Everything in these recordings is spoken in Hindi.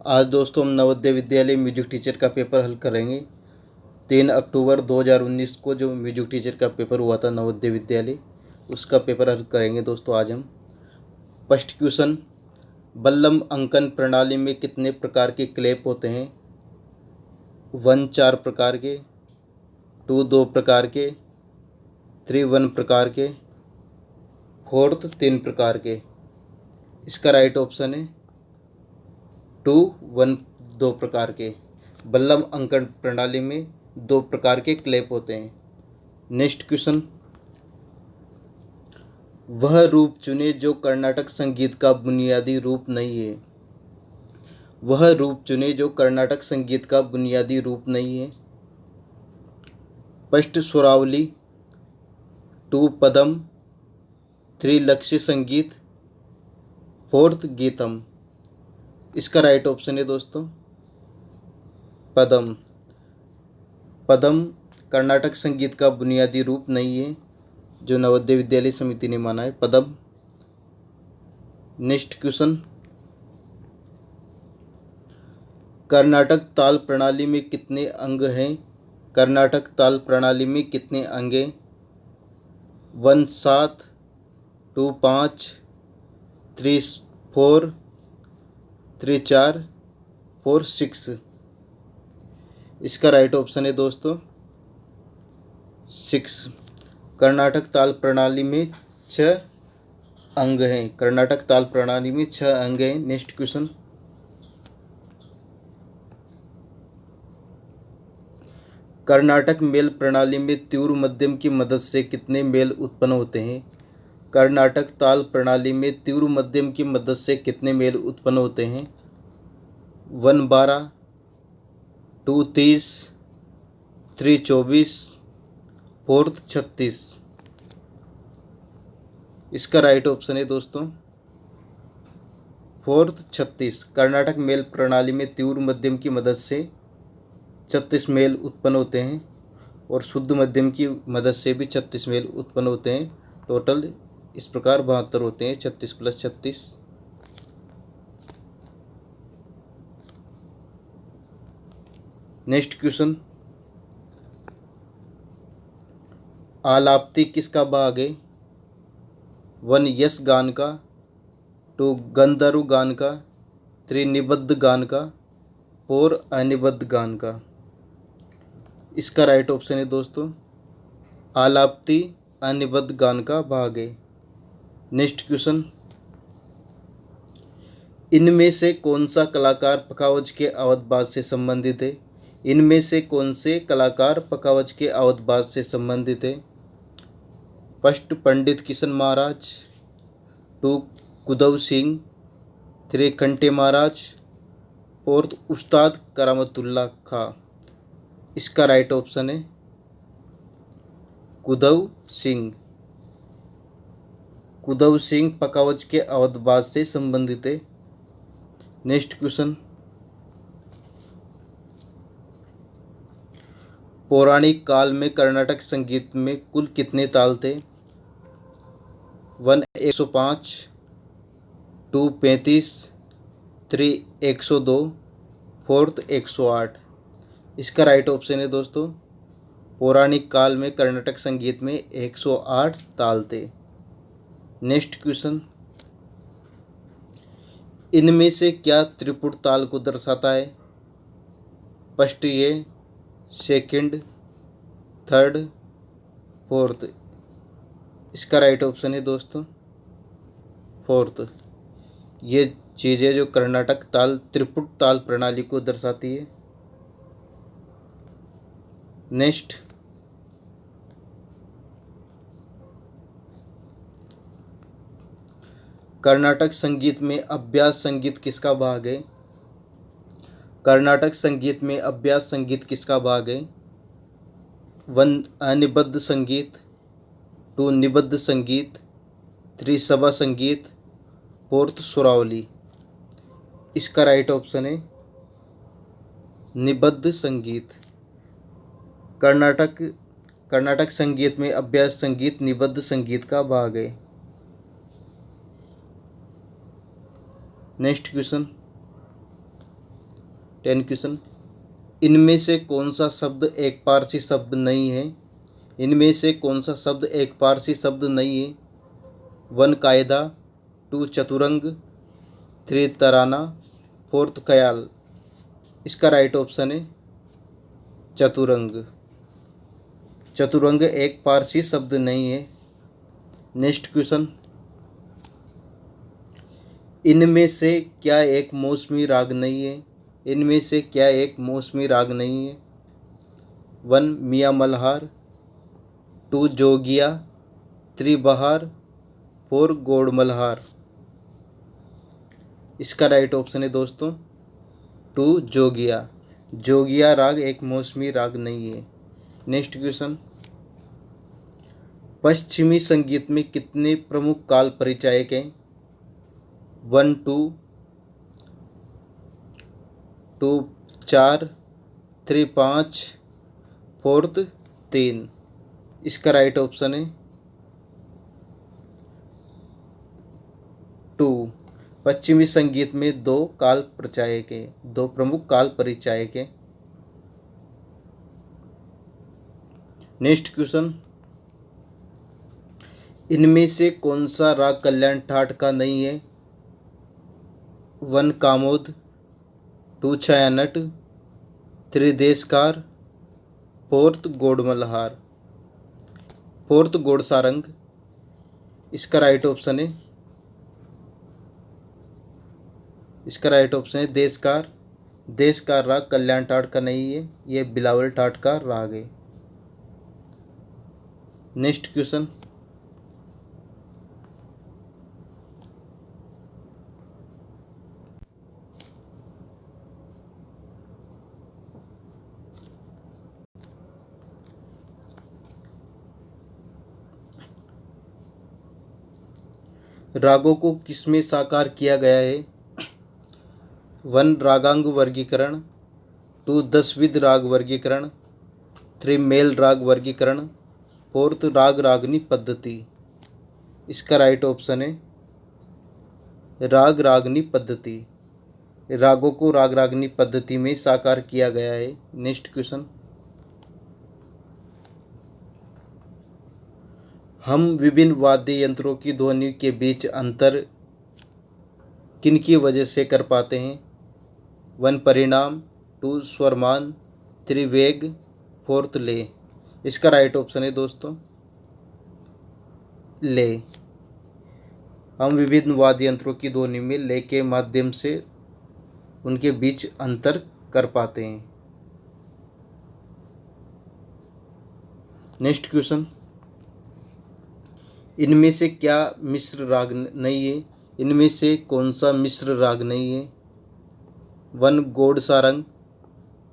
आज दोस्तों हम नवोदय विद्यालय म्यूजिक टीचर का पेपर हल करेंगे। 3 अक्टूबर 2019 को जो म्यूजिक टीचर का पेपर हुआ था नवोदय विद्यालय, उसका पेपर हल करेंगे दोस्तों आज हम। फर्स्ट क्वेश्चन, बल्लम अंकन प्रणाली में कितने प्रकार के क्लैप होते हैं? 1 4 प्रकार के, 2 2 प्रकार के, 3 1 प्रकार के, 4 3 प्रकार के। इसका राइट ऑप्शन है 2 1 2 प्रकार के। बल्लम अंकन प्रणाली में 2 प्रकार के क्लैप होते हैं। नेक्स्ट क्वेश्चन, वह रूप चुने जो कर्नाटक संगीत का बुनियादी रूप नहीं है। वह रूप चुने जो कर्नाटक संगीत का बुनियादी रूप नहीं है। फर्स्ट स्वरावली, 2 पदम, 3 लक्ष्य संगीत, 4 गीतम। इसका राइट ऑप्शन है दोस्तों पदम। पदम कर्नाटक संगीत का बुनियादी रूप नहीं है, जो नवोदय विद्यालय समिति ने माना है पदम। नेक्स्ट क्वेश्चन, कर्नाटक ताल प्रणाली में कितने अंग हैं? कर्नाटक ताल प्रणाली में कितने अंग हैं? 1 7, 2 5, 3 4, 3 4, 4 6। इसका राइट ऑप्शन है दोस्तों 6। कर्नाटक ताल प्रणाली में 6 अंग हैं। कर्नाटक ताल प्रणाली में 6 अंग हैं। नेक्स्ट क्वेश्चन, कर्नाटक मेल प्रणाली में तीव्र मध्यम की मदद से कितने मेल उत्पन्न होते हैं? कर्नाटक ताल प्रणाली में तीव्र मध्यम की मदद से कितने मेल उत्पन्न होते हैं? 1 12, 2 30, 3 24, 4 36। इसका राइट ऑप्शन है दोस्तों 4 36। कर्नाटक मेल प्रणाली में तीव्र मध्यम की मदद से 36 मेल उत्पन्न होते हैं और शुद्ध मध्यम की मदद से भी 36 मेल उत्पन्न होते हैं। टोटल इस प्रकार 72 होते हैं, 36 + 36। नेक्स्ट क्वेश्चन, आलाप्ति किसका भाग है? 1 यश गान का, 2 गंधर्व गान का, 3 निबद्ध गान का, 4 अनिबद्ध गान का। इसका राइट ऑप्शन है दोस्तों आलाप्ति अनिबद्ध गान का भाग है। नेक्स्ट क्वेश्चन, इनमें से कौन सा कलाकार पखावज के अवधबाज से संबंधित है? इनमें से कौन से कलाकार पखावज के अवधबाज से संबंधित है? फर्स्ट पंडित किशन महाराज, 2 कुदव सिंह, 3 खंटे महाराज, 4 उस्ताद करामतुल्ला खां। इसका राइट ऑप्शन है कुदव सिंह। कुदव सिंह पखावज के अवधबाज से संबंधित है। नेक्स्ट क्वेश्चन, पौराणिक काल में कर्नाटक संगीत में कुल कितने ताल थे? 1 105, 2 35, 3 102, 4 108। इसका राइट ऑप्शन है दोस्तों पौराणिक काल में कर्नाटक संगीत में 108 ताल थे। नेक्स्ट क्वेश्चन, इनमें से क्या त्रिपुट ताल को दर्शाता है? फर्स्ट ये, सेकंड, थर्ड, 4th। इसका राइट ऑप्शन है दोस्तों 4th। ये चीज़ें जो कर्नाटक ताल त्रिपुट ताल प्रणाली को दर्शाती है। नेक्स्ट, कर्नाटक संगीत में अभ्यास संगीत किसका भाग है? कर्नाटक संगीत में अभ्यास संगीत किसका भाग है? 1 अनिबद्ध संगीत, 2 निबद्ध संगीत, 3 सभा संगीत, 4 सुरावली। इसका राइट ऑप्शन है निबद्ध संगीत। कर्नाटक संगीत में अभ्यास संगीत निबद्ध संगीत का भाग है। Next question, 10 question. इनमें से कौन सा शब्द एक पारसी शब्द नहीं है? इनमें से कौन सा शब्द एक पारसी शब्द नहीं है? 1 कायदा, 2 चतुरंग, 3 तराना, 4 ख्याल। इसका राइट ऑप्शन है चतुरंग। चतुरंग एक पारसी शब्द नहीं है। Next question. इनमें से क्या एक मौसमी राग नहीं है? इनमें से क्या एक मौसमी राग नहीं है? 1 मियाँ मल्हार, 2 जोगिया, 3 बहार, 4 गौड़ मल्हार। इसका राइट ऑप्शन है दोस्तों 2 जोगिया। जोगिया राग एक मौसमी राग नहीं है। Next question. पश्चिमी संगीत में कितने प्रमुख काल परिचायक हैं? 1 2 4, 3 5, 4 3। इसका राइट ऑप्शन है 2। पश्चिमी संगीत में 2 काल परिचायक है, 2 प्रमुख काल परिचायक है। Next question. इनमें से कौन सा राग कल्याण ठाट का नहीं है? 1 कामोद, 2 छायानट, 3 देशकार, 4 गौड़ मल्हार, 4 गौड़ सारंग। इसका राइट ऑप्शन है देशकार। देशकार राग कल्याण ठाट का नहीं है, ये बिलावल ठाट का राग है। Next question. रागों को किसमें साकार किया गया है? 1 रागांग वर्गीकरण, 2 10विध राग वर्गीकरण, 3 मेल राग वर्गीकरण, 4 राग रागनी पद्धति। इसका राइट ऑप्शन है राग रागनी पद्धति। रागों को राग रागनी पद्धति में साकार किया गया है। Next question. हम विभिन्न वाद्य यंत्रों की ध्वनि के बीच अंतर किनकी वजह से कर पाते हैं? 1 परिणाम, 2 स्वरमान, 3 वेग, 4 ले। इसका राइट ऑप्शन है दोस्तों ले। हम विभिन्न वाद्य यंत्रों की ध्वनि में ले के माध्यम से उनके बीच अंतर कर पाते हैं। Next question. इनमें से क्या मिश्र राग नहीं है? इनमें से कौन सा मिश्र राग नहीं है? 1 गौड़ सारंग,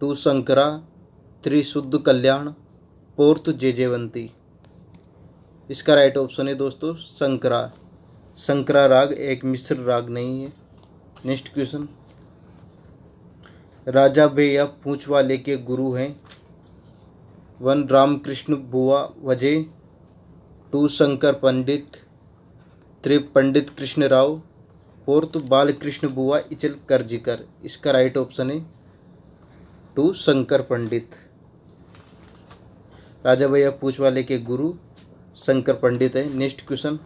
2 शंकरा, 3 शुद्ध कल्याण, 4 जयजयवंती। इसका राइट ऑप्शन है दोस्तों शंकरा। शंकरा राग एक मिश्र राग नहीं है। Next question. राजा भैया पूंछ वाले के गुरु हैं? 1 रामकृष्ण बुआ वजह, 2 शंकर पंडित, 3 पंडित कृष्ण राव, 4 बालकृष्ण बुआ इचल करजीकर। इसका राइट ऑप्शन है 2 शंकर पंडित। राजा भैया पूंछ वाले के गुरु शंकर पंडित है। Next question.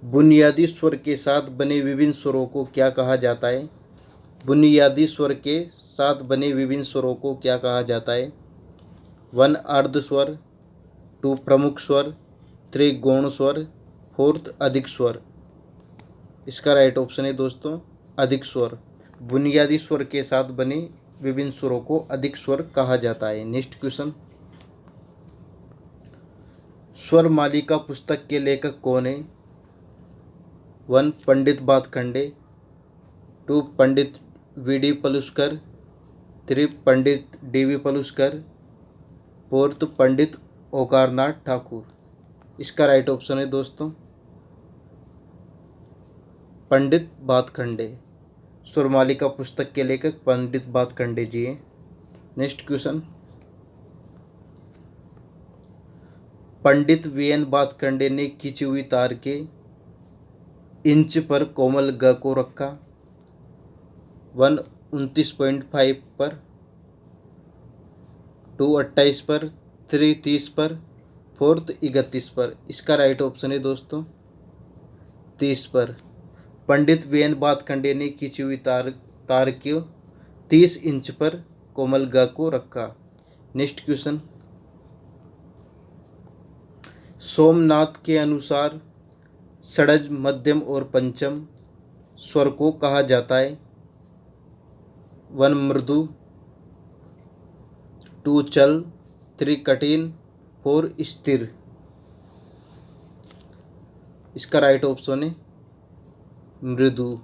बुनियादी स्वर के साथ बने विभिन्न स्वरों को क्या कहा जाता है? बुनियादी स्वर के साथ बने विभिन्न स्वरों को क्या कहा जाता है? 1 अर्ध स्वर, 2 प्रमुख स्वर, 3 गौण स्वर, 4 अधिक स्वर। इसका राइट ऑप्शन है दोस्तों अधिक स्वर। बुनियादी स्वर के साथ बने विभिन्न स्वरों को अधिक स्वर कहा जाता है। Next question. स्वर मालिका पुस्तक के लेखक कौन है? 1 पंडित भातखंडे, 2 पंडित वी.डी. पलुस्कर, 3 पंडित डी.वी. पलुस्कर, 4 पंडित ओकारनाथ ठाकुर। इसका राइट ऑप्शन है दोस्तों पंडित भातखंडे। स्वरमालिका पुस्तक के लेखक पंडित भातखंडे जी हैं। Next question. Pandit V N. Bhatkhande ने खींची हुई तार के इंच पर कोमल ग को रखा। 1 29.5 पर, 2 28 पर, 3 30 पर, 4 31 पर। इसका राइट ऑप्शन है दोस्तों 30 पर। पंडित वी एन भातखंडे ने खींची हुई तार तार को 30 इंच पर कोमलगा को रखा। नेक्स्ट क्वेश्चन, सोमनाथ के अनुसार षड्ज, मध्यम और पंचम स्वर को कहा जाता है। 1 मृदु, 2 चल, 3 कठिन, 4 स्थिर। इसका राइट ऑप्शन है मृदु।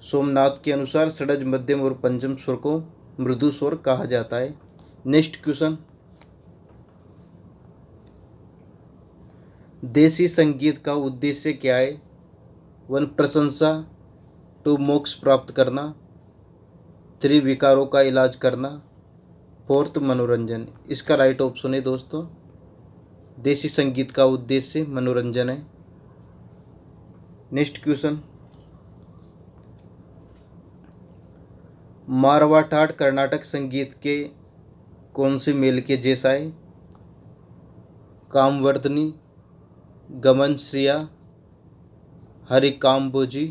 सोमनाथ के अनुसार षड्ज, मध्यम और पंचम स्वर को मृदु स्वर कहा जाता है। नेक्स्ट क्वेश्चन, देसी संगीत का उद्देश्य क्या है। 1 प्रशंसा, 2 मोक्ष प्राप्त करना, 3 विकारों का इलाज करना, 4 मनोरंजन। इसका राइट ऑप्शन है दोस्तों देसी संगीत का उद्देश्य मनोरंजन है। नेक्स्ट क्वेश्चन, मारवा ठाट कर्नाटक संगीत के कौन से मेल के जैसा है। कामवर्धनी, गमन श्रिया, हरिकाम्बोजी,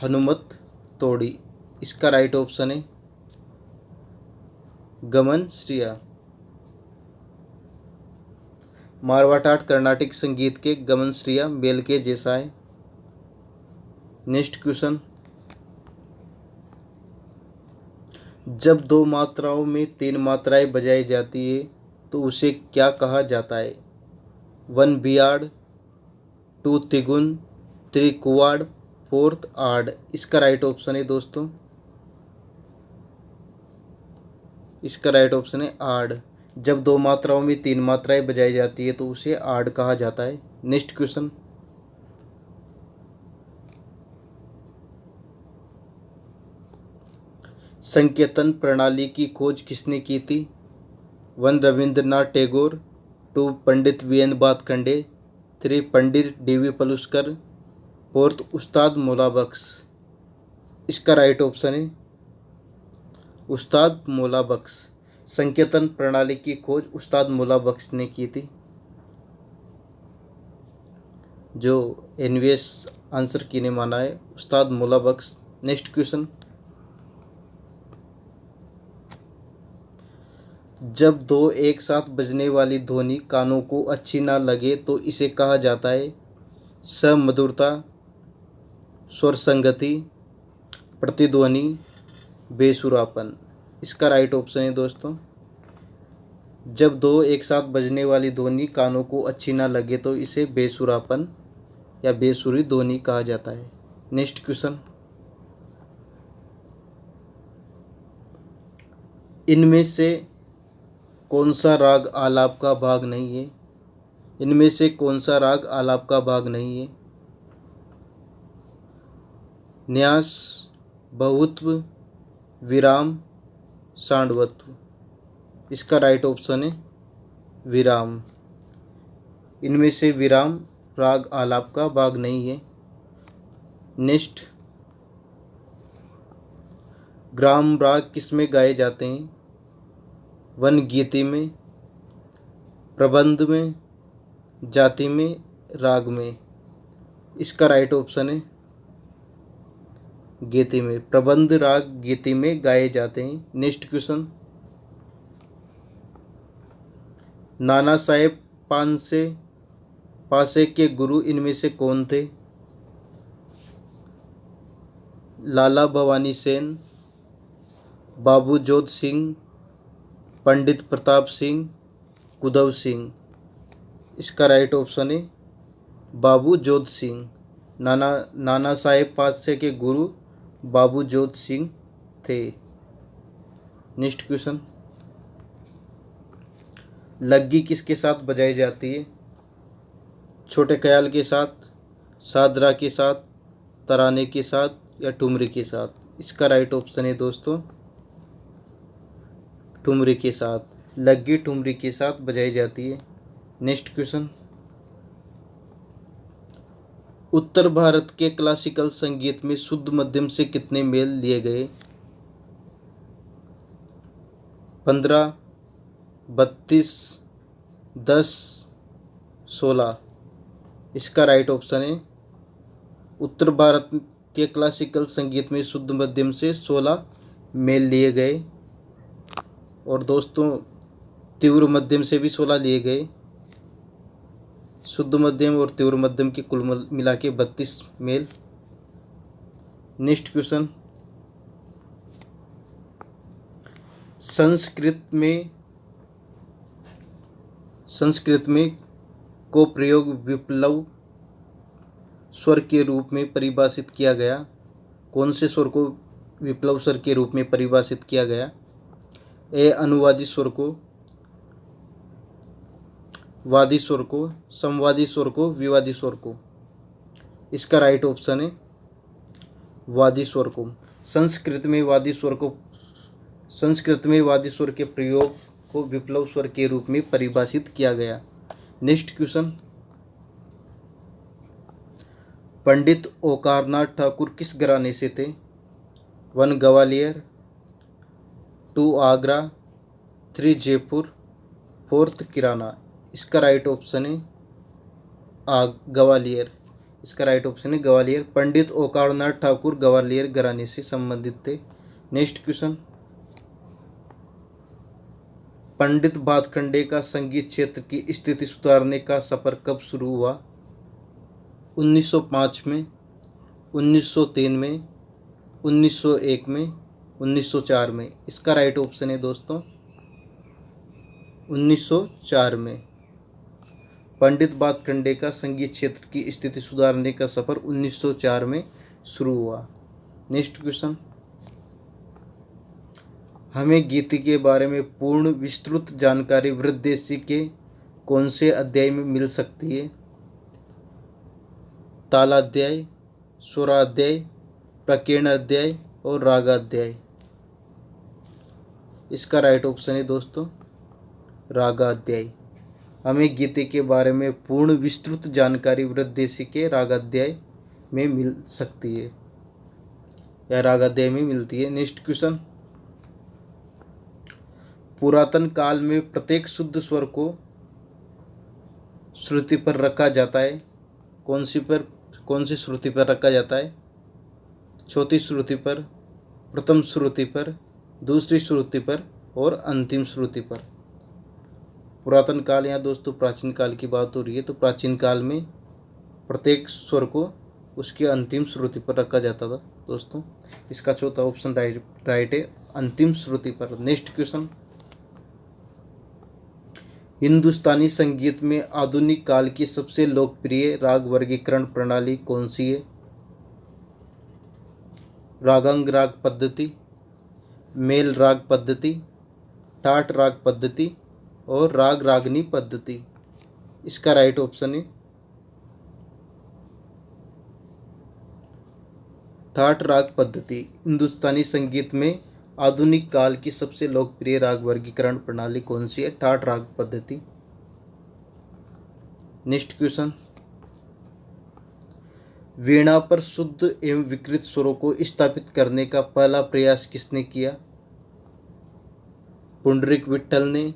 हनुमत तोड़ी। इसका राइट ऑप्शन है गमन श्रिया। मारवा ठाट कर्नाटक संगीत के गमन श्रिया मेल के जैसा है। नेक्स्ट क्वेश्चन, जब 2 मात्राओं में 3 मात्राएं बजाई जाती है तो उसे क्या कहा जाता है। 1 बियाड, 2 तिगुन, 3 कुवाड, 4 आड। इसका राइट ऑप्शन है दोस्तों इसका राइट ऑप्शन है आड। जब 2 मात्राओं में 3 मात्राएं बजाई जाती है तो उसे आड कहा जाता है। नेक्स्ट क्वेश्चन, संकेतन प्रणाली की खोज किसने की थी। 1 रविंद्रनाथ टैगोर, 2 पंडित वी एन भातखंडे, 3 पंडित डी.वी. पलुस्कर, 4 उस्ताद मौला बख्श। इसका राइट ऑप्शन है उस्ताद मौला बख्श। संकेतन प्रणाली की खोज उस्ताद मौला बख्श ने की थी, जो एनवीएस आंसर की ने माना है उस्ताद मौला बख्श। नेक्स्ट क्वेश्चन, जब 2 एक साथ बजने वाली ध्वनि कानों को अच्छी ना लगे तो इसे कहा जाता है। समधुरता, स्वर संगति, प्रतिध्वनि, बेसुरापन। इसका राइट ऑप्शन है दोस्तों जब 2 एक साथ बजने वाली ध्वनि कानों को अच्छी ना लगे तो इसे बेसुरापन या बेसुरी ध्वनि कहा जाता है। नेक्स्ट क्वेश्चन, इनमें से कौन सा राग आलाप का भाग नहीं है। इनमें से कौन सा राग आलाप का भाग नहीं है। न्यास, बहुत्व, विराम, सांडवत्व। इसका राइट ऑप्शन है विराम। इनमें से विराम राग आलाप का भाग नहीं है। नेक्स्ट, ग्राम राग किसमें गाए जाते हैं। 1 गीति में, प्रबंध में, जाति में, राग में। इसका राइट ऑप्शन है गीति में। प्रबंध राग गीति में गाए जाते हैं। नेक्स्ट क्वेश्चन, नाना साहेब पासे के गुरु इनमें से कौन थे। लाला भवानी सेन, बाबू जोध सिंह, पंडित प्रताप सिंह, कुदव सिंह। इसका राइट ऑप्शन है बाबू जोध सिंह। नाना साहेब पासे के गुरु बाबू जोध सिंह थे। नेक्स्ट क्वेश्चन, लग्गी किसके साथ बजाई जाती है। छोटे ख्याल के साथ, सादरा के साथ, तराने के साथ या ठुमरी के साथ। इसका राइट ऑप्शन है दोस्तों ठुमरी के साथ। लग्गी ठुमरी के साथ बजाई जाती है। नेक्स्ट क्वेश्चन, उत्तर भारत के क्लासिकल संगीत में शुद्ध मध्यम से कितने मेल लिए गए? 15, 32, 10, 16। इसका राइट ऑप्शन है उत्तर भारत के क्लासिकल संगीत में शुद्ध मध्यम से 16 मेल लिए गए। और दोस्तों तीव्र मध्यम से भी 16 लिए गए। शुद्ध मध्यम और तीव्र मध्यम के कुल मिला के 32 मेल। नेक्स्ट क्वेश्चन, संस्कृत में को प्रयोग विप्लव स्वर के रूप में परिभाषित किया गया। कौन से स्वर को विप्लव स्वर के रूप में परिभाषित किया गया? ए अनुवादी स्वर को, वादी स्वर को, संवादी स्वर को, विवादी स्वर को। इसका राइट ऑप्शन है वादी स्वर को। संस्कृत में वादी स्वर के प्रयोग को विप्लव स्वर के रूप में परिभाषित किया गया। नेक्स्ट क्वेश्चन, पंडित ओंकारनाथ ठाकुर किस घराने से थे? 1 ग्वालियर, 2 आगरा, 3 जयपुर, 4 किराना। इसका राइट ऑप्शन है ग्वालियर। इसका राइट ऑप्शन है ग्वालियर। पंडित ओंकारनाथ ठाकुर ग्वालियर घराने से संबंधित थे। नेक्स्ट क्वेश्चन, पंडित भातखंडे का संगीत क्षेत्र की स्थिति सुधारने का सफर कब शुरू हुआ? 1905 में, 1903 में, 1901 में, 1904 में। इसका राइट ऑप्शन है दोस्तों 1904 में। पंडित भातखंडे का संगीत क्षेत्र की स्थिति सुधारने का सफर 1904 में शुरू हुआ। नेक्स्ट क्वेश्चन, हमें गीति के बारे में पूर्ण विस्तृत जानकारी वृद्धदेशी के कौन से अध्याय में मिल सकती है? तालाध्याय, स्वराध्याय, प्रकीर्ण अध्याय और रागाध्याय। इसका राइट ऑप्शन है दोस्तों रागाध्याय। हमें गीति के बारे में पूर्ण विस्तृत जानकारी वृद्धदेशी के रागाध्याय में मिल सकती है या रागाध्याय में मिलती है। नेक्स्ट क्वेश्चन, पुरातन काल में प्रत्येक शुद्ध स्वर को श्रुति पर रखा जाता है। कौन सी श्रुति पर रखा जाता है? चौथी श्रुति पर, प्रथम श्रुति पर, दूसरी श्रुति पर और अंतिम श्रुति पर। पुरातन काल यहाँ दोस्तों प्राचीन काल की बात हो रही है। तो प्राचीन काल में प्रत्येक स्वर को उसके अंतिम श्रुति पर रखा जाता था दोस्तों। इसका चौथा ऑप्शन राइट है अंतिम श्रुति पर। नेक्स्ट क्वेश्चन, हिंदुस्तानी संगीत में आधुनिक काल की सबसे लोकप्रिय राग वर्गीकरण प्रणाली कौन सी है? रागांग राग पद्धति, मेल राग पद्धति, ठाट राग पद्धति और राग रागनी पद्धति। इसका राइट ऑप्शन है ठाट राग पद्धति। हिंदुस्तानी संगीत में आधुनिक काल की सबसे लोकप्रिय राग वर्गीकरण प्रणाली कौन सी है? ठाट राग पद्धति। नेक्स्ट क्वेश्चन, वीणा पर शुद्ध एवं विकृत स्वरों को स्थापित करने का पहला प्रयास किसने किया? पुंडरीक विट्ठल ने,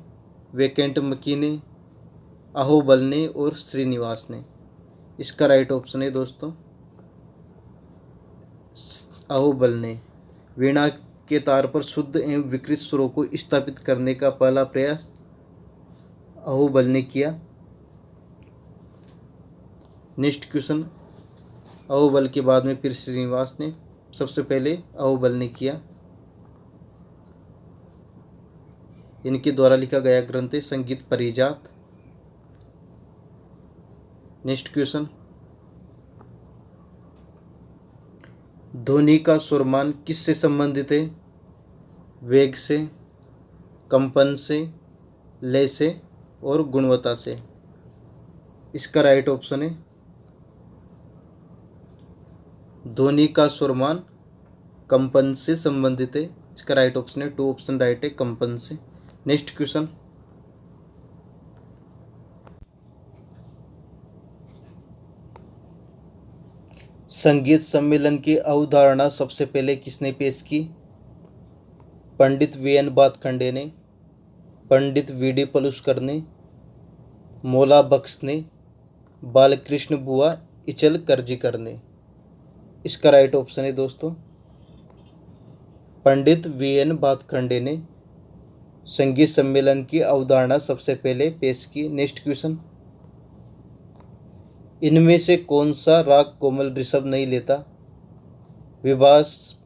वेंकट मकी ने, अहोबल ने और श्रीनिवास ने। इसका राइट ऑप्शन है दोस्तों अहोबल ने। वीणा के तार पर शुद्ध एवं विकृत स्वरों को स्थापित करने का पहला प्रयास अहोबल ने किया। नेक्स्ट क्वेश्चन, अहोबल के बाद में फिर श्रीनिवास ने, सबसे पहले अहोबल ने किया। इनके द्वारा लिखा गया ग्रंथ है संगीत परिजात। नेक्स्ट क्वेश्चन, ध्वनि का स्वरमान किससे संबंधित है? वेग से, कंपन से, लय से और गुणवत्ता से। इसका राइट ऑप्शन है ध्वनि का स्वरमान कंपन से संबंधित है। इसका राइट ऑप्शन है 2 ऑप्शन राइट है कंपन से। नेक्स्ट क्वेश्चन, संगीत सम्मेलन की अवधारणा सबसे पहले किसने पेश की? पंडित वी.एन. भातखंडे ने, पंडित वी.डी. पलुस्कर ने, मौला बख्श ने, बालकृष्ण बुआ इचलकरंजी ने। इसका राइट ऑप्शन है दोस्तों पंडित वी.एन. भातखंडे ने संगीत सम्मेलन की अवधारणा सबसे पहले पेश की। नेक्स्ट क्वेश्चन, इनमें से कौन सा राग कोमल ऋषभ नहीं लेता? विभास,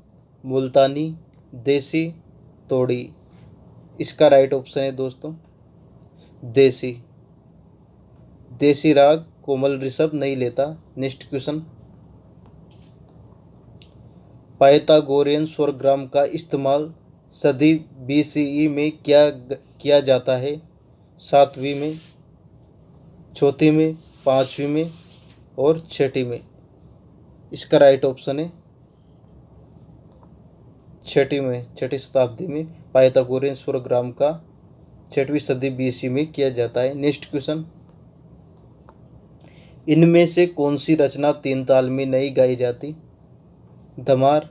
मुल्तानी, देसी, तोड़ी। इसका राइट ऑप्शन है दोस्तों देसी। देसी राग कोमल ऋषभ नहीं लेता। नेक्स्ट क्वेश्चन, पाइथागोरियन स्वरग्राम का इस्तेमाल सदी BCE में किया जाता है? 7वीं में, चौथी में, 5वीं में और 6ठी में। इसका राइट ऑप्शन है 6ठी में, 6ठी शताब्दी में पाइथागोरियन स्वरग्राम का 6वीं सदी BC में किया जाता है। नेक्स्ट क्वेश्चन, इनमें से कौन सी रचना 3 ताल में नहीं गाई जाती? धमार,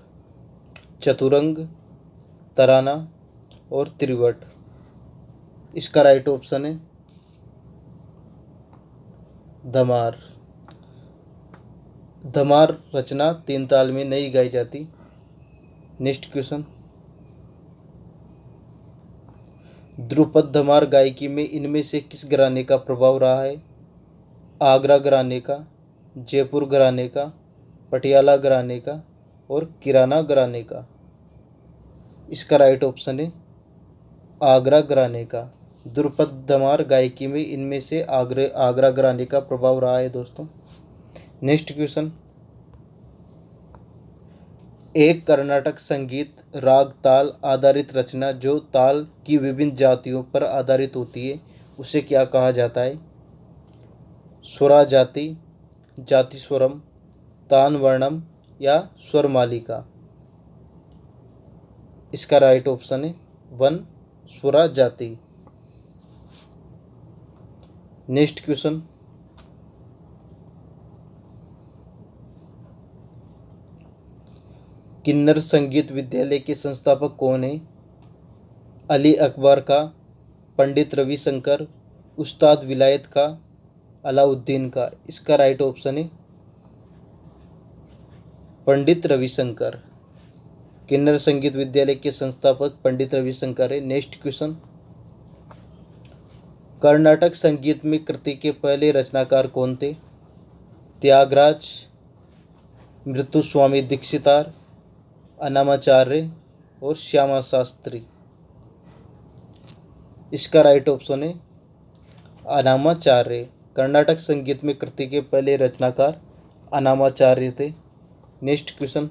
चतुरंग, तराना और त्रिवट। इसका राइट ऑप्शन है धमार। धमार रचना 3 ताल में नहीं गाई जाती। नेक्स्ट क्वेश्चन, ध्रुपद धमार गायकी में इनमें से किस घराने का प्रभाव रहा है? आगरा घराने का, जयपुर घराने का, पटियाला घराने का और किराना घराने का। इसका राइट ऑप्शन है आगरा घराने का। ध्रुपद धमार गायकी में इनमें से आगरा घराने का प्रभाव रहा है दोस्तों। नेक्स्ट क्वेश्चन, एक कर्नाटक संगीत राग ताल आधारित रचना जो ताल की विभिन्न जातियों पर आधारित होती है उसे क्या कहा जाता है? स्वरा जाति, जाति स्वरम, तान वर्णम या स्वर मालिका। इसका राइट ऑप्शन है 1 स्वरा जाति। नेक्स्ट क्वेश्चन, किन्नर संगीत विद्यालय के संस्थापक कौन है? अली अकबर का, पंडित रविशंकर, उस्ताद विलायत का, अलाउद्दीन का। इसका राइट ऑप्शन है पंडित रविशंकर। किन्नर संगीत विद्यालय के संस्थापक पंडित रविशंकर है। नेक्स्ट क्वेश्चन, कर्नाटक संगीत में कृति के पहले रचनाकार कौन थे? त्यागराज, मृत्युस्वामी दीक्षितार, अन्नमाचार्य और श्यामा शास्त्री। इसका राइट ऑप्शन है अन्नमाचार्य। कर्नाटक संगीत में कृति के पहले रचनाकार अन्नमाचार्य थे। नेक्स्ट क्वेश्चन,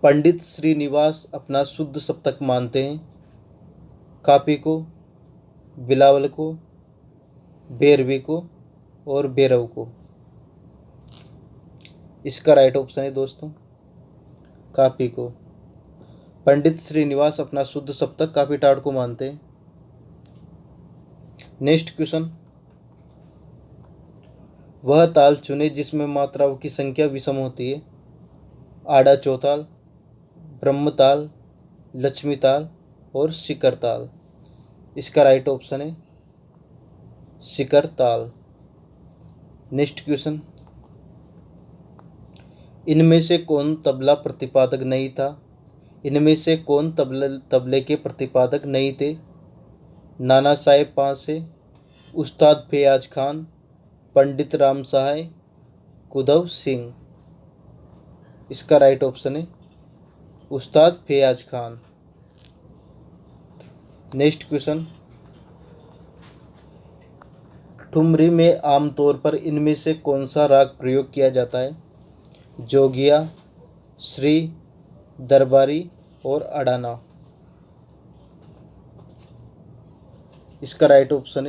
पंडित श्रीनिवास अपना शुद्ध सप्तक मानते हैं काफी को, बिलावल को, भैरवी को और भैरव को। इसका राइट ऑप्शन है दोस्तों काफी को। पंडित श्रीनिवास अपना शुद्ध सप्तक काफी टाट को मानते हैं। नेक्स्ट क्वेश्चन, वह ताल चुने जिसमें मात्राओं की संख्या विषम होती है? आड़ा चौताल, ब्रह्मताल, लक्ष्मी ताल और शिखर ताल। इसका राइट ऑप्शन है शिखर ताल। नेक्स्ट क्वेश्चन, इनमें से कौन तबला प्रतिपादक नहीं था? इनमें से कौन तबले के प्रतिपादक नहीं थे? नाना साहेब पांसे, उस्ताद फैयाज खान, पंडित राम सहाय, कुदव सिंह। इसका राइट ऑप्शन है उस्ताद फैयाज खान। नेक्स्ट क्वेश्चन, ठुमरी में आमतौर पर इनमें से कौन सा राग प्रयोग किया जाता है? जोगिया, श्री, दरबारी और अडाना। इसका राइट ऑप्शन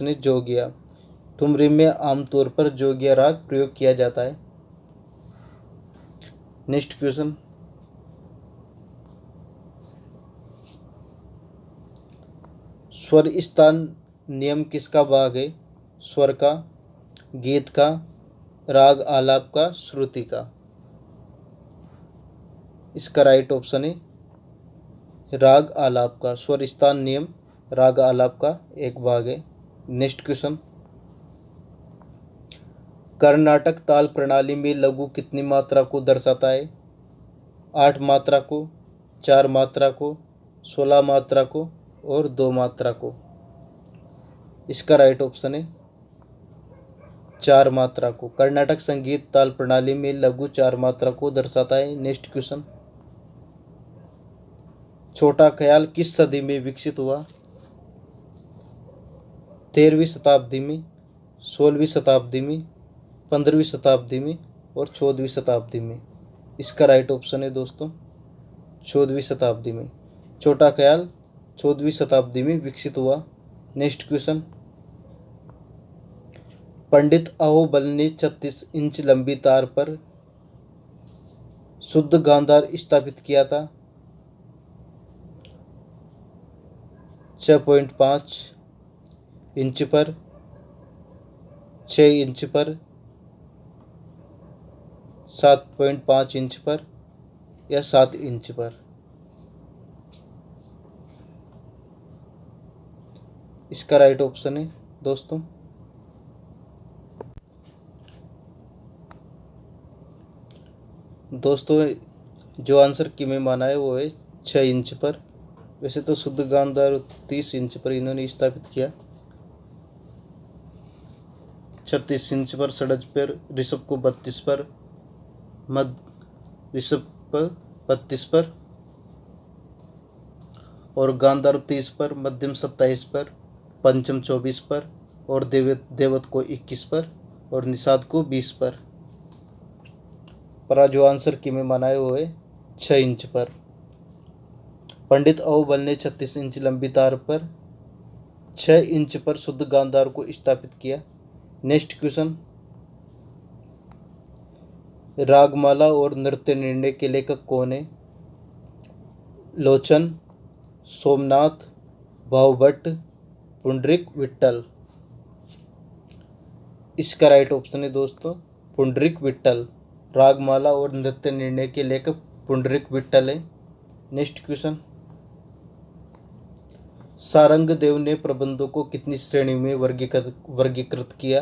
है जोगिया। ठुमरी में आमतौर पर जोगिया राग प्रयोग किया जाता है। नेक्स्ट क्वेश्चन, स्वर स्थान नियम किसका भाग है? स्वर का, गीत का, राग आलाप का, श्रुति का। इसका राइट ऑप्शन है राग आलाप का। स्वर स्थान नियम राग आलाप का एक भाग है। नेक्स्ट क्वेश्चन, कर्नाटक ताल प्रणाली में लघु कितनी मात्रा को दर्शाता है? 8 मात्रा को, 4 मात्रा को, 16 मात्रा को और 2 मात्रा को। इसका राइट ऑप्शन है 4 मात्रा को। कर्नाटक संगीत ताल प्रणाली में लघु 4 मात्रा को दर्शाता है। नेक्स्ट क्वेश्चन, छोटा ख्याल किस सदी में विकसित हुआ? 13वीं शताब्दी में, 16वीं शताब्दी में, 15वीं शताब्दी में और 14वीं शताब्दी में। इसका राइट ऑप्शन है दोस्तों 14वीं शताब्दी में। छोटा ख्याल 14वीं शताब्दी में विकसित हुआ। नेक्स्ट क्वेश्चन, पंडित अहोबल ने 36 इंच लंबी तार पर शुद्ध गांधार स्थापित किया था। 6.5 इंच पर, 6 इंच पर, 7.5 इंच पर या 7 इंच पर। इसका राइट ऑप्शन है दोस्तों जो आंसर की में माना है वो है 6 इंच पर। वैसे तो शुद्ध गांधार 30 इंच पर इन्होंने स्थापित किया। 36 इंच पर षड्ज पर, ऋषभ को 32 पर, मध्य ऋषभ पर 32 पर और गांधार 30 पर, मध्यम 27 पर, पंचम 24 पर और देवत को 21 पर और निषाद को 20 पर। जो आंसर की में माना है वो है 6 इंच पर। पंडित अहोबल ने 36 इंच लंबी तार पर 6 इंच पर शुद्ध गांधार को स्थापित किया। नेक्स्ट क्वेश्चन, रागमाला और नृत्य निर्णय के लेखक कौन है? लोचन, सोमनाथ, भावभट्ट, पुंडरीक विट्ठल। इसका राइट ऑप्शन है दोस्तों पुंडरीक विट्ठल। रागमाला और नृत्य निर्णय के लेखक पुंडरीक विट्ठल है। नेक्स्ट क्वेश्चन, सारंगदेव ने प्रबंधों को कितनी श्रेणियों में वर्गीकृत किया?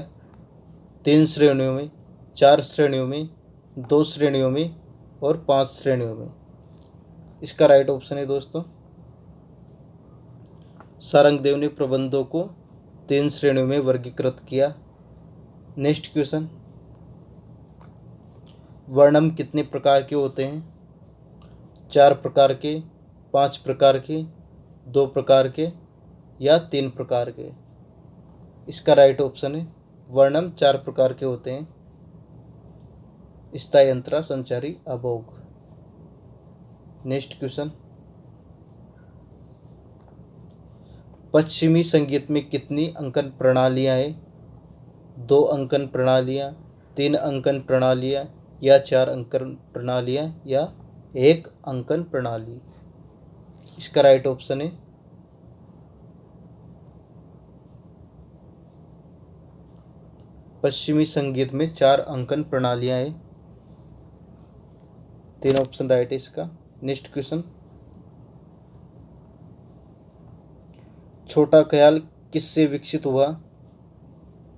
3 श्रेणियों में, 4 श्रेणियों में, 2 श्रेणियों में और 5 श्रेणियों में। इसका राइट ऑप्शन है दोस्तों सारंगदेव ने प्रबंधों को 3 श्रेणियों में वर्गीकृत किया। नेक्स्ट क्वेश्चन, वर्णम कितने प्रकार के होते हैं? 4 प्रकार के, 5 प्रकार के, 2 प्रकार के या 3 प्रकार के। इसका राइट ऑप्शन है वर्णम 4 प्रकार के होते हैं। स्थायी, अंतरा, संचारी, अभोग। नेक्स्ट क्वेश्चन, पश्चिमी संगीत में कितनी अंकन प्रणालियां हैं? 2 अंकन प्रणालियां, 3 अंकन प्रणालियां या 4 अंकन प्रणालियां या 1 अंकन प्रणाली। इसका राइट ऑप्शन है पश्चिमी संगीत में 4 अंकन प्रणालियां हैं। 3 ऑप्शन राइट है इसका। नेक्स्ट क्वेश्चन, छोटा ख्याल किससे विकसित हुआ?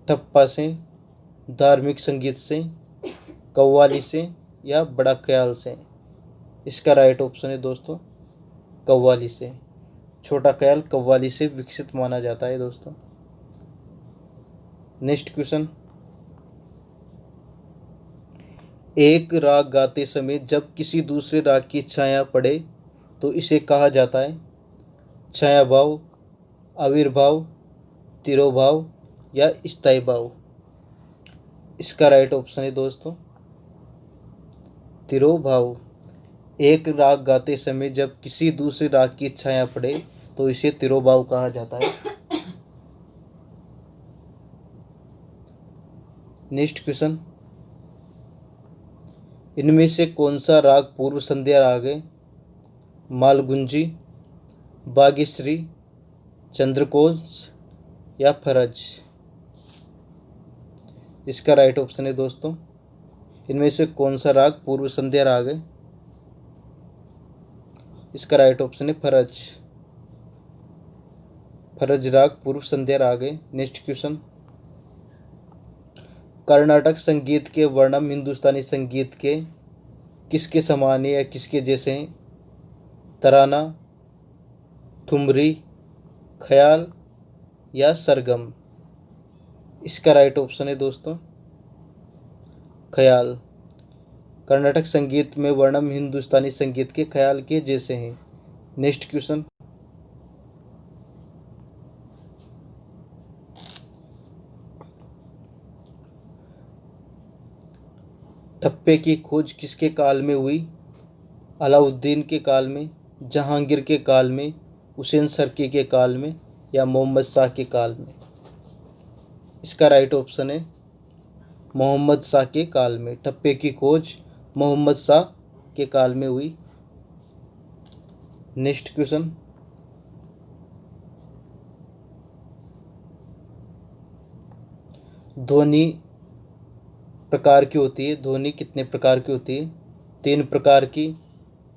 ठप्पा से, धार्मिक संगीत से, कव्वाली से या बड़ा ख्याल से। इसका राइट ऑप्शन है दोस्तों कव्वाली से। छोटा ख्याल कव्वाली से विकसित माना जाता है दोस्तों। नेक्स्ट क्वेश्चन, एक राग गाते समय जब किसी दूसरे राग की छाया पड़े तो इसे कहा जाता है? छाया भाव, आविर्भाव, तिरोभाव या स्थायी भाव। इसका राइट ऑप्शन है दोस्तों तिरोभाव। एक राग गाते समय जब किसी दूसरे राग की छाया पड़े तो इसे तिरोभाव कहा जाता है। नेक्स्ट क्वेश्चन, इनमें से कौन सा राग पूर्व संध्या राग है? मालगुंजी, बागेश्वरी, चंद्रकोश या फरज? इसका राइट ऑप्शन है दोस्तों, इनमें से कौन सा राग पूर्व संध्या राग है? इसका राइट ऑप्शन है फरज। फरज राग पूर्व संध्या राग है। नेक्स्ट क्वेश्चन, कर्नाटक संगीत के वर्णम हिंदुस्तानी संगीत के किसके समान है या किसके जैसे हैं? तराना, ठुमरी, ख्याल या सरगम? इसका राइट ऑप्शन है दोस्तों ख्याल। कर्नाटक संगीत में वर्णम हिंदुस्तानी संगीत के ख्याल के जैसे हैं। नेक्स्ट क्वेश्चन, ठप्पे की खोज किसके काल में हुई? अलाउद्दीन के काल में, जहांगीर के काल में, हुसैन सरकी के काल में या मोहम्मद शाह के काल में? इसका राइट ऑप्शन है मोहम्मद शाह के काल में। ठप्पे की खोज मोहम्मद शाह के काल में हुई। नेक्स्ट क्वेश्चन, ध्वनि प्रकार की होती है? ध्वनि कितने प्रकार की होती है? 3 प्रकार की,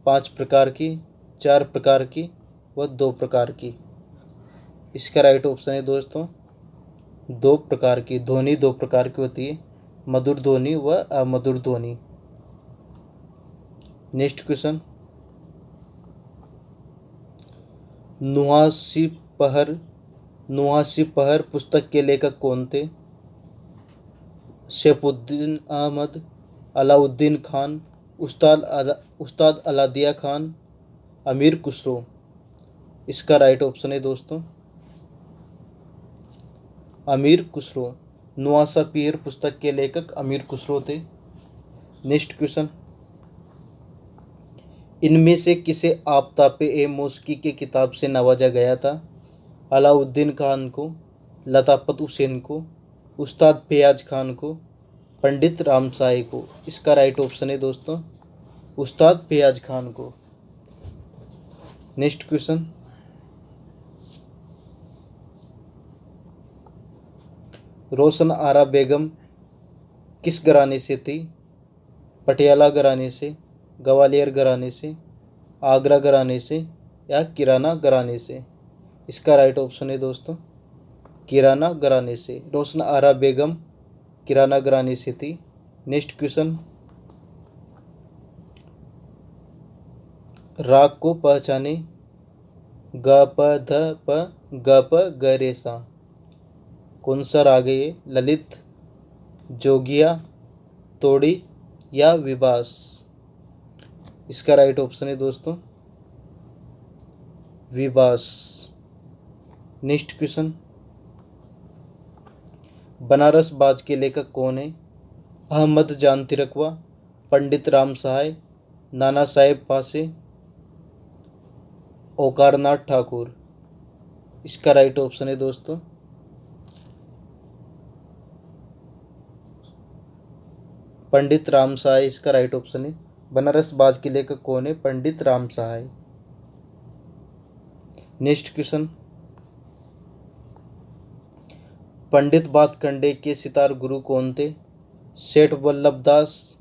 5 प्रकार की, 4 प्रकार की व 2 प्रकार की? इसका राइट ऑप्शन है दोस्तों 2 प्रकार की। ध्वनि 2 प्रकार की होती है, मधुर ध्वनि व अमधुर ध्वनि। नेक्स्ट क्वेश्चन, नुहासी पहर पुस्तक के लेखक कौन थे? सैफुद्दीन अहमद, अलाउद्दीन खान, उस्ताद अलादिया खान, अमीर खुसरो? इसका राइट ऑप्शन है दोस्तों अमीर खुसरो। नुआसा पीर पुस्तक के लेखक अमीर खुसरो थे। नेक्स्ट क्वेश्चन, इनमें से किसे आफ्ताब ए मौसिकी के किताब से नवाजा गया था? अलाउद्दीन खान को, लताफत हुसैन को, उस्ताद फयाज खान को, पंडित रामसाई को? इसका राइट ऑप्शन है दोस्तों उस्ताद फयाज खान को। नेक्स्ट क्वेश्चन, रोशन आरा बेगम किस घराने से थी? पटियाला घराने से, ग्वालियर घराने से, आगरा घराने से या किराना घराने से? इसका राइट ऑप्शन है दोस्तों किराना घराने से। रोशन आरा बेगम किराना घराने से थी। नेक्स्ट क्वेश्चन, राग को पहचाने? ग प ध प ग प ग रे सा? कौन सा राग है ये? ललित, जोगिया, तोड़ी या विबास? इसका राइट ऑप्शन है दोस्तों विबास। नेक्स्ट क्वेश्चन, बनारस बाज के लेखक कौन है? अहमद जान तिरकवा, पंडित राम सहाय, नाना साहेब पासे, ओकारनाथ ठाकुर? इसका राइट ऑप्शन है दोस्तों पंडित राम सहाय। इसका राइट ऑप्शन है। बनारस बाज के लेखक कौन है? पंडित राम सहाय। नेक्स्ट क्वेश्चन, पंडित बातखंडे के सितार गुरु कौन थे? सेठ वल्लभ दास,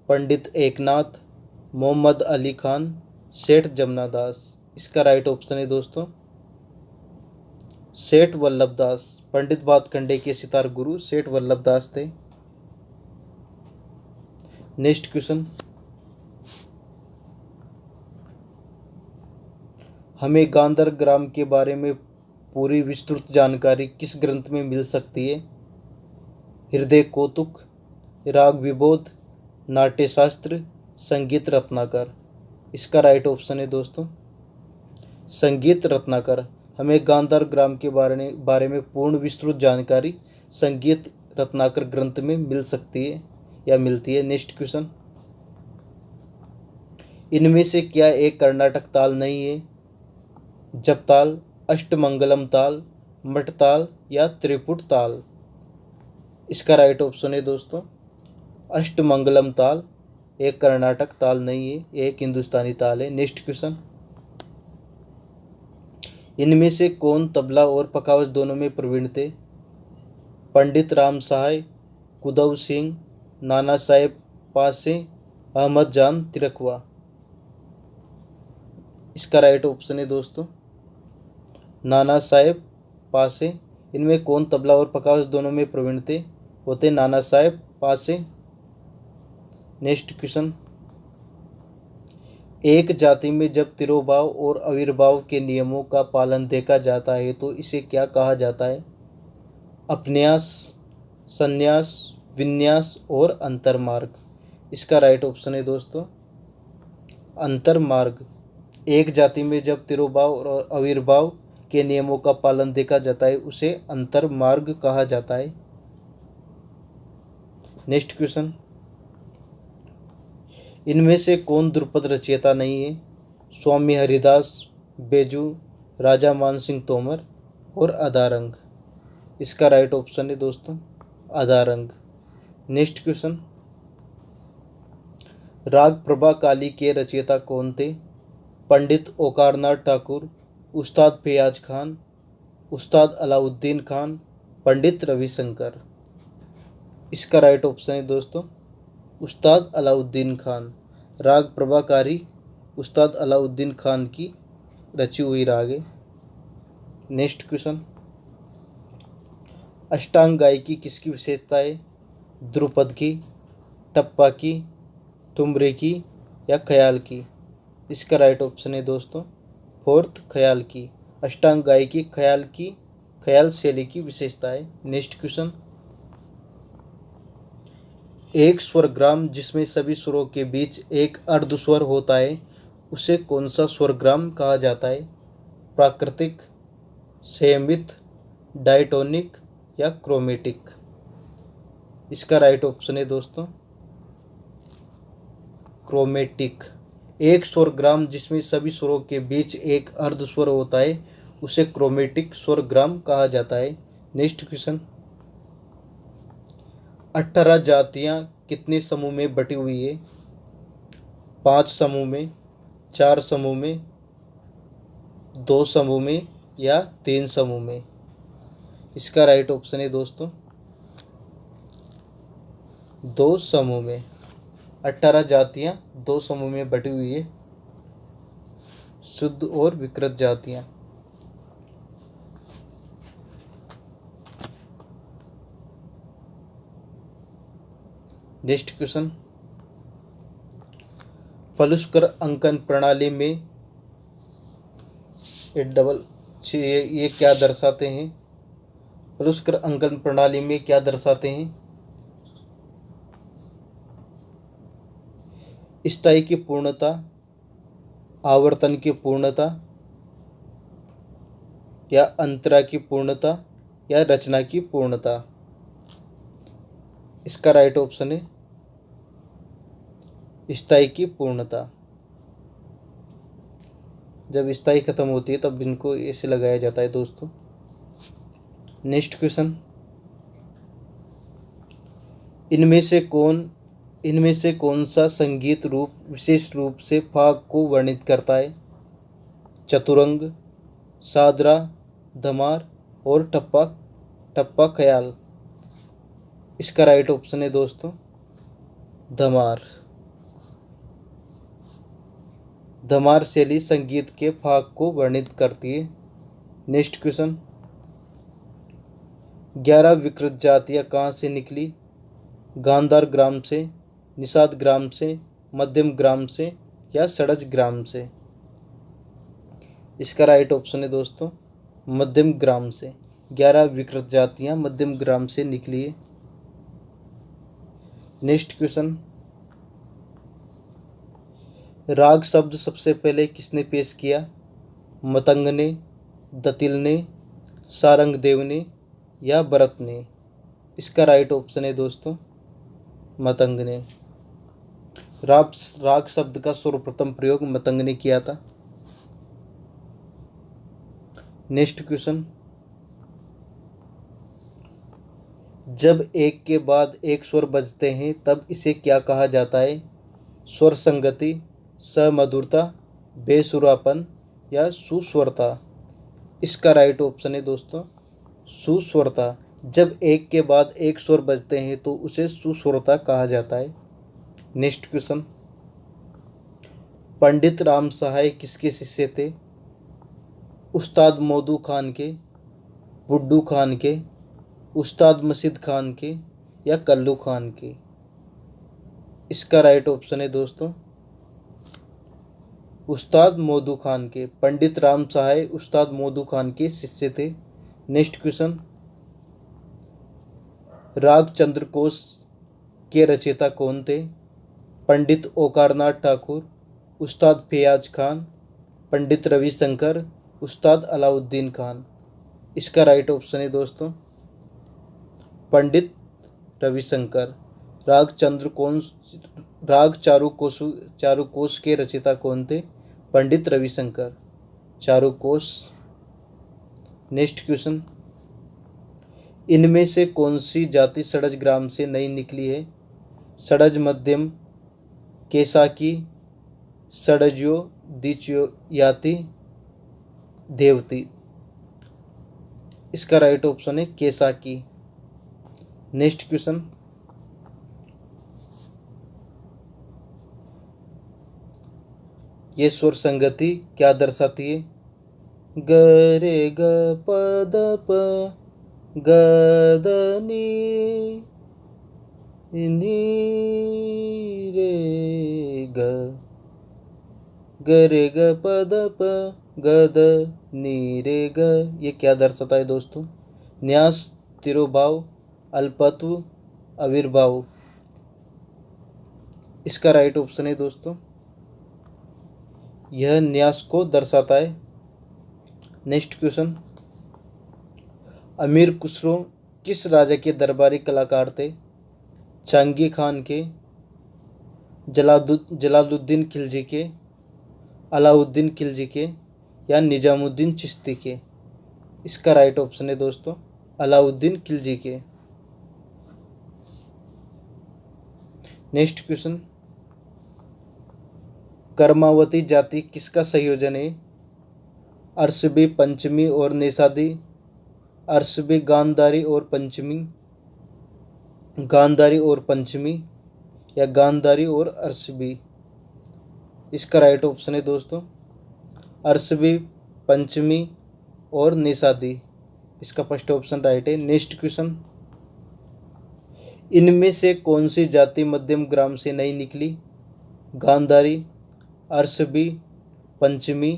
पंडित एकनाथ, मोहम्मद अली खान, सेठ जमुना दास? इसका राइट ऑप्शन है दोस्तों सेठ वल्लभ दास। पंडित बातखंडे के सितार गुरु सेठ वल्लभ दास थे। नेक्स्ट क्वेश्चन, हमें गांधार ग्राम के बारे में पूरी विस्तृत जानकारी किस ग्रंथ में मिल सकती है? हृदय कौतुक, राग विबोध, नाट्यशास्त्र, संगीत रत्नाकर? इसका राइट ऑप्शन है दोस्तों संगीत रत्नाकर। हमें गांधार ग्राम के बारे में पूर्ण विस्तृत जानकारी संगीत रत्नाकर ग्रंथ में मिल सकती है या मिलती है। नेक्स्ट क्वेश्चन, इनमें से क्या एक कर्नाटक ताल नहीं है? जप ताल, अष्टमंगलम ताल, मठ ताल या त्रिपुट ताल? इसका राइट ऑप्शन है दोस्तों अष्टमंगलम ताल एक कर्नाटक ताल नहीं है, एक हिंदुस्तानी ताल है। नेक्स्ट क्वेश्चन, इनमें से कौन तबला और पखावज दोनों में प्रवीण थे? पंडित राम सहाय, कुदव सिंह, नाना साहेब पासे, अहमद जान तिरकवा। इसका राइट ऑप्शन है दोस्तों नाना साहेब पासे। इनमें कौन तबला और पखावज दोनों में प्रवीण थे? होते नाना साहेब पासे। नेक्स्ट क्वेश्चन, एक जाति में जब तिरोभाव और आविर्भाव के नियमों का पालन देखा जाता है तो इसे क्या कहा जाता है? अपन्यास, संन्यास, विन्यास और अंतर्मार्ग। इसका राइट ऑप्शन है दोस्तों अंतर्मार्ग। एक जाति में जब तिरोभाव और आविर्भाव के नियमों का पालन देखा जाता है उसे अंतर्मार्ग कहा जाता है। नेक्स्ट क्वेश्चन, इनमें से कौन ध्रुपद रचयिता नहीं है? स्वामी हरिदास, बेजू, राजा मानसिंह तोमर और अदारंग। इसका राइट ऑप्शन है दोस्तों अदारंग। नेक्स्ट क्वेश्चन, राग प्रभा काली के रचयिता कौन थे? पंडित ओकारनाथ ठाकुर, उस्ताद फैयाज खान, उस्ताद अलाउद्दीन खान, पंडित रविशंकर। इसका राइट ऑप्शन है दोस्तों उस्ताद अलाउद्दीन खान। राग प्रभाकारी उस्ताद अलाउद्दीन खान की रची हुई राग है। नेक्स्ट क्वेश्चन, अष्टांग गायकी किसकी विशेषता है? ध्रुपद की, टप्पा की, ठुमरी की या ख्याल की? इसका राइट ऑप्शन है दोस्तों फोर्थ ख्याल की। अष्टांग गायकी ख्याल की, ख्याल शैली की विशेषता है। नेक्स्ट क्वेश्चन, एक स्वरग्राम जिसमें सभी स्वरों के बीच एक अर्धस्वर होता है उसे कौन सा स्वरग्राम कहा जाता है? प्राकृतिक, संयमित, डायटोनिक या क्रोमेटिक? इसका राइट ऑप्शन है दोस्तों क्रोमेटिक। एक स्वरग्राम जिसमें सभी स्वरों के बीच एक अर्धस्वर होता है उसे क्रोमेटिक स्वरग्राम कहा जाता है। नेक्स्ट क्वेश्चन, 18 जातियां कितने समूह में बटी हुई है? 5 समूह में, 4 समूह में, 2 समूह में या 3 समूह में? इसका राइट ऑप्शन है दोस्तों 2 समूह में। 18 जातियां 2 समूह में बटी हुई है, शुद्ध और विकृत जातियां। नेक्स्ट क्वेश्चन, पलुस्कर अंकन प्रणाली में ये क्या दर्शाते हैं? पलुस्कर अंकन प्रणाली में क्या दर्शाते हैं? स्थाई की पूर्णता, आवर्तन की पूर्णता या अंतरा की पूर्णता या रचना की पूर्णता? इसका राइट ऑप्शन है स्थाई की पूर्णता। जब स्थाई खत्म होती है तब इनको ऐसे लगाया जाता है दोस्तों। नेक्स्ट क्वेश्चन, इनमें से कौन सा संगीत रूप विशेष रूप से फाग को वर्णित करता है? चतुरंग, सादरा, धमार और टप्पा टप्पा ख्याल? इसका राइट ऑप्शन है दोस्तों धमार। धमार शैली संगीत के फाग को वर्णित करती है। नेक्स्ट क्वेश्चन, 11 विकृत जातियाँ कहाँ से निकली? गांधार ग्राम से, निषाद ग्राम से, मध्यम ग्राम से या षडज ग्राम से? इसका राइट ऑप्शन है दोस्तों मध्यम ग्राम से। 11 विकृत जातियाँ मध्यम ग्राम से निकली है। नेक्स्ट क्वेश्चन, राग शब्द सबसे पहले किसने पेश किया? मतंग ने, दतिल ने, सारंग देव ने या भरत ने? इसका राइट ऑप्शन है दोस्तों मतंग ने। राग शब्द का सर्वप्रथम प्रयोग मतंग ने किया था। नेक्स्ट क्वेश्चन, जब एक के बाद एक स्वर बजते हैं तब इसे क्या कहा जाता है? स्वर संगति, समधुरता, बेसुरापन या सुस्वरता? इसका राइट ऑप्शन है दोस्तों सुस्वरता। जब एक के बाद एक स्वर बजते हैं तो उसे सुस्वरता कहा जाता है। नेक्स्ट क्वेश्चन, पंडित राम सहाय किसके शिष्य थे? उस्ताद मौदू खान के, बुड्ढू खान के, उस्ताद मसीद खान के या कल्लू खान के? इसका राइट ऑप्शन है दोस्तों उस्ताद मौदू खान के। पंडित राम सहाय उस्ताद मौदू खान के शिष्य थे। नेक्स्ट क्वेश्चन, राग चंद्रकोश के रचयिता कौन थे? पंडित ओकारनाथ ठाकुर, उस्ताद फैयाज खान, पंडित रविशंकर, उस्ताद अलाउद्दीन खान? इसका राइट ऑप्शन है दोस्तों पंडित रविशंकर। राग चारुकोश के रचयिता कौन थे? पंडित रविशंकर। चारुकोश। नेक्स्ट क्वेश्चन, इनमें से कौन सी जाति सड़ज ग्राम से नहीं निकली है? सड़ज मध्यम, केसाकी, सड़ज्यो, द्विचयाति, देवती? इसका राइट ऑप्शन है केसाकी। नेक्स्ट क्वेश्चन, ये स्वर संगति क्या दर्शाती है? ग रे ग प द प ग द नी रे ग रे ग प द प ग द नी रे ग। ये क्या दर्शाता है दोस्तों? न्यास, तिरोभाव, अल्पत्व, आविर्भाव? इसका राइट ऑप्शन है दोस्तों यह न्यास को दर्शाता है। नेक्स्ट क्वेश्चन, अमीर खुसरो किस राजा के दरबारी कलाकार थे? जहांगीर खान के, जलालुद्दीन खिलजी के, अलाउद्दीन खिलजी के या निजामुद्दीन चिश्ती के? इसका राइट ऑप्शन है दोस्तों अलाउद्दीन खिलजी के। नेक्स्ट क्वेश्चन, कर्मावती जाति किसका संयोजन है? अरसबी, पंचमी और निषादी, अरसबी गांधारी और पंचमी, गांधारी और पंचमी या गांधारी और अरसबी? इसका राइट ऑप्शन है दोस्तों अरसबी, पंचमी और निषादी। इसका फर्स्ट ऑप्शन राइट है। नेक्स्ट क्वेश्चन, इनमें से कौन सी जाति मध्यम ग्राम से नहीं निकली? गांधारी, अरसबी, पंचमी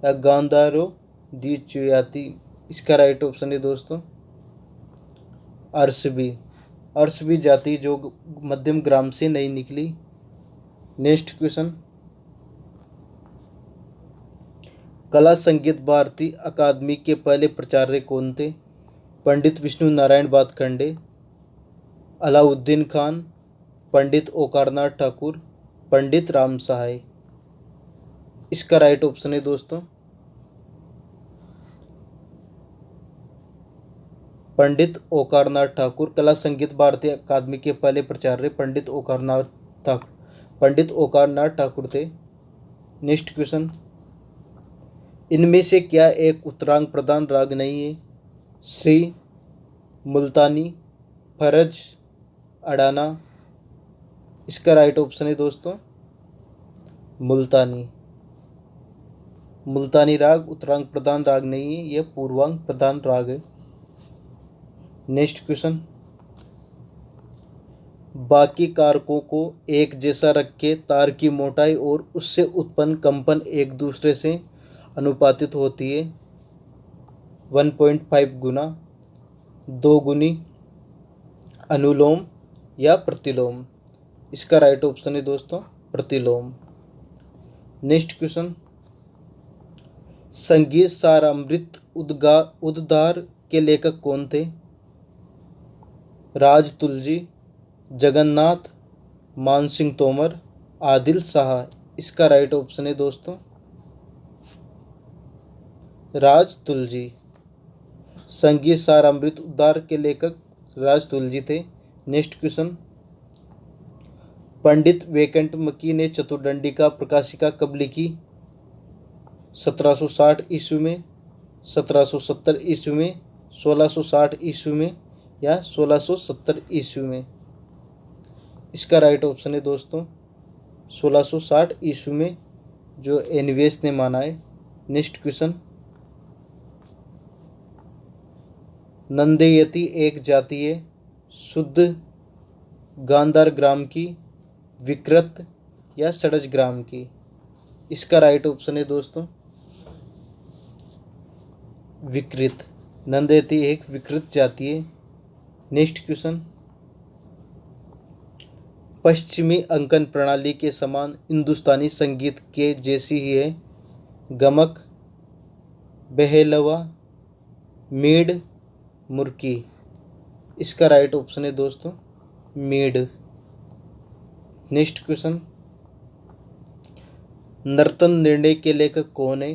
या गांधारो द्विचयाति? इसका राइट ऑप्शन है दोस्तों अरसबी। अरसबी जाति जो मध्यम ग्राम से नहीं निकली। नेक्स्ट क्वेश्चन, कला संगीत भारती अकादमी के पहले प्राचार्य कौन थे? पंडित विष्णु नारायण भातखंडे, अलाउद्दीन खान, पंडित ओकारनाथ ठाकुर, पंडित राम सहाय? इसका राइट ऑप्शन है दोस्तों पंडित ओकारनाथ ठाकुर। कला संगीत भारतीय अकादमी के पहले प्राचार्य पंडित ओकारनाथ ठाकुर थे। नेक्स्ट क्वेश्चन, इनमें से क्या एक उत्तरांग प्रधान राग नहीं है? श्री, मुल्तानी, फरज, अडाना? इसका राइट ऑप्शन है दोस्तों मुल्तानी। मुल्तानी राग उत्तरांग प्रधान राग नहीं है, यह पूर्वांग प्रधान राग है। नेक्स्ट क्वेश्चन, बाकी कारकों को एक जैसा रख के तार की मोटाई और उससे उत्पन्न कंपन एक दूसरे से अनुपातित होती है। 1.5 गुना, 2 गुनी, अनुलोम या प्रतिलोम? इसका राइट ऑप्शन है दोस्तों प्रतिलोम। नेक्स्ट क्वेश्चन, संगीत सारामृत उद्गार के लेखक कौन थे? राज तुलजी, जगन्नाथ, मान सिंह तोमर, आदिल शाह? इसका राइट ऑप्शन है दोस्तों राज तुलजी। संगीत सारामृत उद्गार के लेखक राज तुलजी थे। नेक्स्ट क्वेश्चन, पंडित वैकंठमकी ने चतुर्दंडिका प्रकाशिका कब लिखी? 1760 ईस्वी में, 1770 ईस्वी में, 1660 ईस्वी में या 1670 ईस्वी में? इसका राइट ऑप्शन है दोस्तों 1660 ईस्वी में, जो एनिवेस ने माना है। नेक्स्ट क्वेश्चन, नंदेयति एक जातीय शुद्ध गांधार ग्राम की, विकृत या षडज ग्राम की? इसका राइट ऑप्शन है दोस्तों विकृत। नंदेयति एक विकृत जाति है। नेक्स्ट क्वेश्चन, पश्चिमी अंकन प्रणाली के समान हिंदुस्तानी संगीत के जैसी ही है, गमक, बहेलवा, मीड, मुर्की? इसका राइट ऑप्शन है दोस्तों मीड। नेक्स्ट क्वेश्चन, नर्तन निर्णय के लेखक कौन है?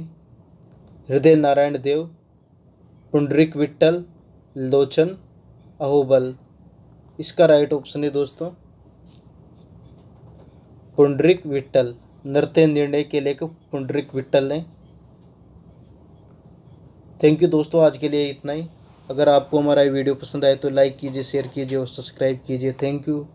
हृदय नारायण देव, पुंडरीक विट्ठल, लोचन, अहोबल? इसका राइट ऑप्शन है दोस्तों पुंडरीक विट्ठल। नृत्य निर्णय के लेखक पुंडरीक विट्ठल ने। थैंक यू दोस्तों, आज के लिए इतना ही। अगर आपको हमारा वीडियो पसंद आए तो लाइक कीजिए, शेयर कीजिए और सब्सक्राइब कीजिए। Thank you.